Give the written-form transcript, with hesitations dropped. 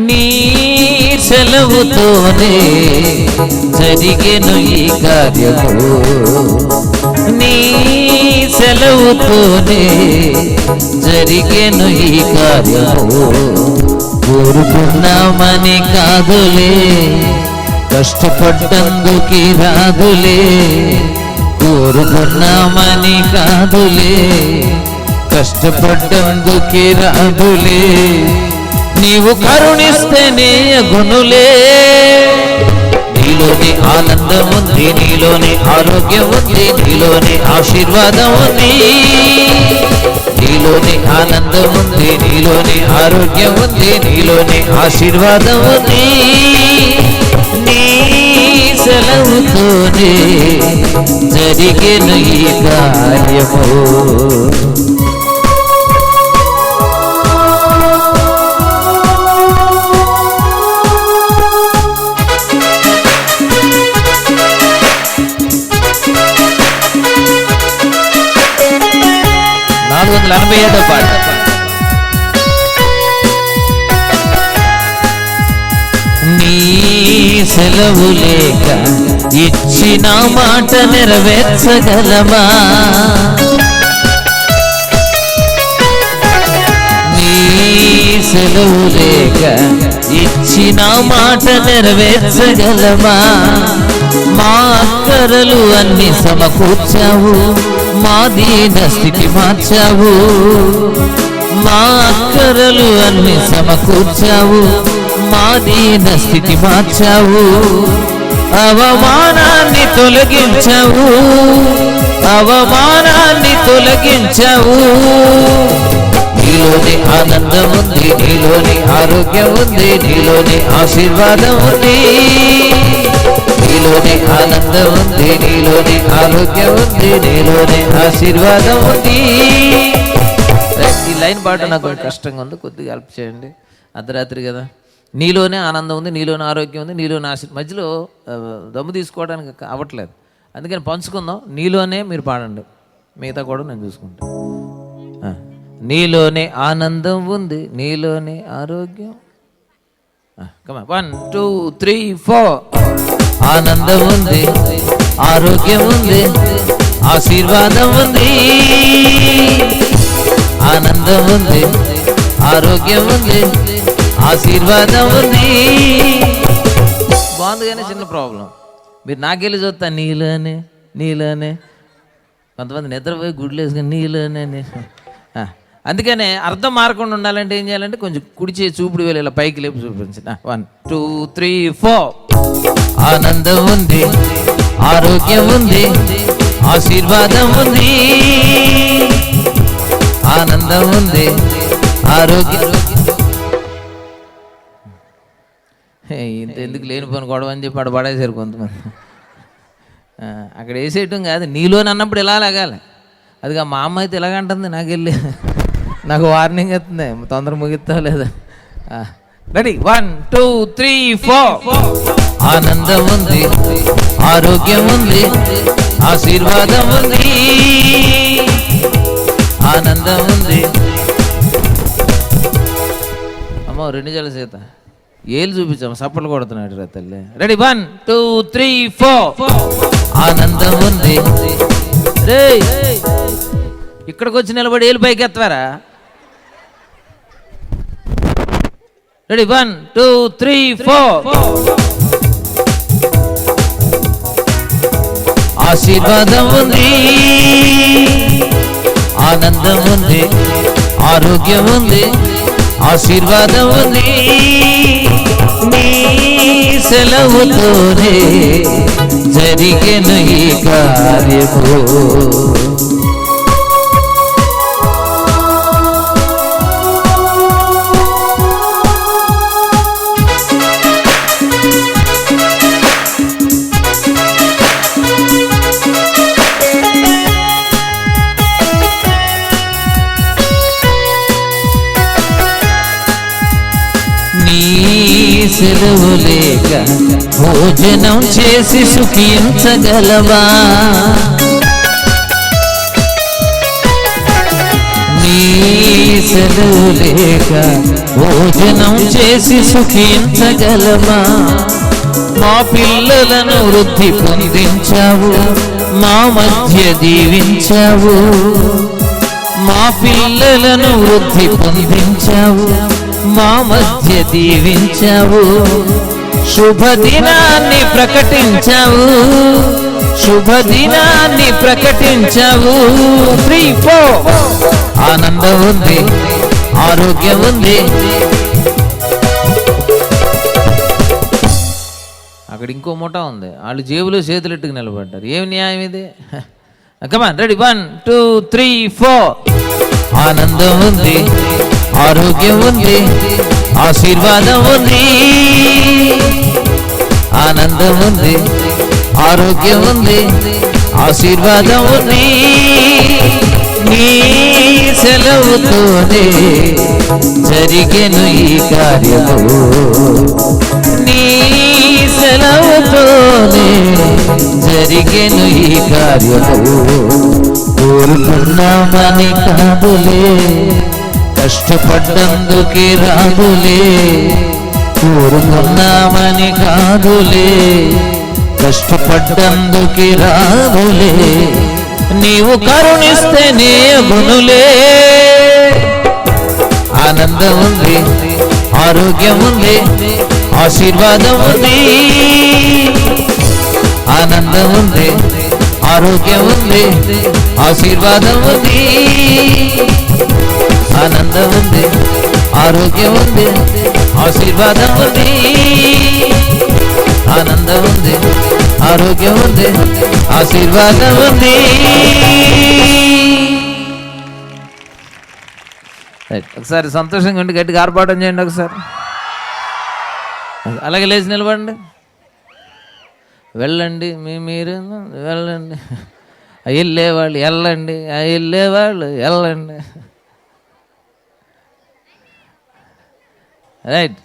నీ సెలవుతోనే జరిగెను ఈ కార్యము, నీ సెలవుతోనే జరిగెను ఈ కార్యము. కోరుకున్నామని కాదులే, కష్టపడ్డందుకి రాదులే. కోరుకున్నామని కాదులే, కష్టపడ్డందుకి రాదులే. నీవు కరుణిస్తేనే అగునులే. నీలోని ఆనందం ఉంది, నీలోని ఆరోగ్యం ఉంది, నీలోని ఆశీర్వాదం ఉంది. నీలోని ఆనందం ఉంది, నీలోని ఆరోగ్యం ఉంది, నీలోని ఆశీర్వాదం ఉంది. నీ సెలవుతోనే జరిగెను ఈ కార్యము. పాట. నీ సెలవు లేక ఇచ్చిన మాట నెరవేర్చగలమా? నీ సెలవు లేక ఇచ్చిన మాట నెరవేర్చగలమా? మా అక్కరలు అన్ని సమకూర్చావు, మా దీన స్థితి మార్చావు. మా అక్కరలు అన్ని సమకూర్చావు, మా దీన స్థితి మార్చావు. అవమానాన్ని తొలగించావు, అవమానాన్ని తొలగించావు. నీలోని ఆనందం ఉంది, నీలోని ఆరోగ్యం ఉంది, నీలోని ఆశీర్వాదం ఉంది. నీలోని ఆనందం ఉంది, నీలోని ఆరోగ్యం ఉంది, నీలోని ఆశీర్వాదం ఉంది. ఈ లైన్ పాట నాకు కష్టంగా ఉంది, కొద్దిగా హెల్ప్ చేయండి. అర్ధరాత్రి కదా. నీలోనే ఆనందం ఉంది, నీలోని ఆరోగ్యం ఉంది, నీలోని మధ్యలో దమ్ము తీసుకోవడానికి అవ్వట్లేదు, అందుకని పంచుకుందాం. నీలోనే మీరు పాడండి, మిగతా కూడా నేను చూసుకుంటాను. నీలోనే ఆనందం ఉంది, నీలోనే ఆరోగ్యం. 1 2 3 4. ఆనందం ఉంది, ఆరోగ్యం ఉంది, ఆశీర్వాదం ఉంది. ఆనందం ఉంది, ఆరోగ్యం ఉంది, ఆశీర్వాదం ఉంది. బాగుంది కానీ చిన్న ప్రాబ్లం. మీరు నాకెళ్ళి చూస్తా నీలోనే నీలోనే. కొంతమంది నిద్రపోయి గుడ్లు వేసుకొని నీలోనే. అందుకనే అర్థం మారకుండా ఉండాలంటే ఏం చేయాలంటే కొంచెం కుడి చేయి చూపుడు వేలు ఇలా పైకి లేపు చూపించిన. 1 2 3 4. ఆనందం ఉంది, ఆరోగ్యం ఉంది, ఆశీర్వాదం ఉంది. ఆనందం ఉంది, ఆరోగ్యం. ఇంత ఎందుకు లేని పని గొడవ అని చెప్పి అక్కడ పడేసారు కొంతమంది. అక్కడ వేసేయటం కాదు, నీలోని అన్నప్పుడు ఇలా లాగాలి. అదిగా మా అమ్మ అయితే ఇలాగంటుంది, నాకు వెళ్ళి నాకు వార్నింగ్ అవుతుంది, తొందర ముగిస్తావు లేదా. రెడీ 1 2 3 4. ఆనందం ఉంది, ఆరోగ్యం ఉంది, ఆశీర్వాదం ఉంది. ఆనందం ఉంది. అమ్మ 2 జల చేత ఏళ్ళు చూపించాము, సప్పట్లు కొడుతున్నాడు రా తల్లి. రెడీ 1 2 3 4. ఆనందం ఉంది. రే ఇక్కడికి వచ్చి నిలబడి ఏళ్ళు పైకి ఎత్తారా? రెడీ 1 2 3 4. ఆశీర్వాదం ఉంది, ఆనందం ఉంది, ఆరోగ్యం ఉంది, ఆశీర్వాదం ఉంది. నీ సెలవుతోనే జరిగెను ఈ కార్యము. సెలవు లేక భోజనం చేసి సుఖించగలవా? నీ సెలవు లేక భోజనం చేసి సుఖించగలమా? మా పిల్లలను వృద్ధి పొందించావు, మా మధ్య దీవించావు. మా పిల్లలను వృద్ధి పొందించావు, మా మధ్య దీవించావు. శుభదినాన్ని ప్రకటించావు, శుభదినాన్ని ప్రకటించావు. 3, 4 ఆనందం ఉంది, ఆరోగ్యం ఉంది. అక్కడ ఇంకో మూట ఉంది, వాళ్ళు జేబులో చేతులెట్టుకు నిలబడ్డారు. ఏమి న్యాయం ఇది? కమాన్, రెడీ, 1, 2, 3, 4 ఆనందం ఉంది, ఆరోగ్యం ఉంది, ఆశీర్వాదం ఉంది. ఆనందం ఉంది, ఆరోగ్యం ఉంది, ఆశీర్వాదం ఉంది. నీ సెలవుతోనే జరిగెను ఈ కార్యము, నీ సెలవుతోనే జరిగెను ఈ కార్యము. కోరుకున్నామని కాదులే, కష్టపడ్డందుకే రాదులే. కోరుకున్నామని కాదులే, కష్టపడ్డందుకే రాదులే. నీవు కరుణిస్తేనే గునులే. ఆనందం ఉంది, ఆరోగ్యం ఉంది, ఆశీర్వాదం ఉంది. ఆనందం ఉంది, ఆరోగ్యం ఉంది, ఆశీర్వాదం ఉంది. ఆనందం ఉంది, ఆరోగ్యం ఉంది, ఆశీర్వాదం ఉంది. ఆనందం ఉంది, ఆరోగ్యం ఉంది, ఆశీర్వాదం ఉంది. ఒకసారి సంతోషంగా ఉండి గట్టిగా ఆర్పాటం చేయండి ఒకసారి. అలాగే లేచి నిలబడండి. వెళ్ళండి, మీరు వెళ్ళండి. వెళ్ళేవాళ్ళు వెళ్ళండి, వెళ్ళేవాళ్ళు వెళ్ళండి. రైట్.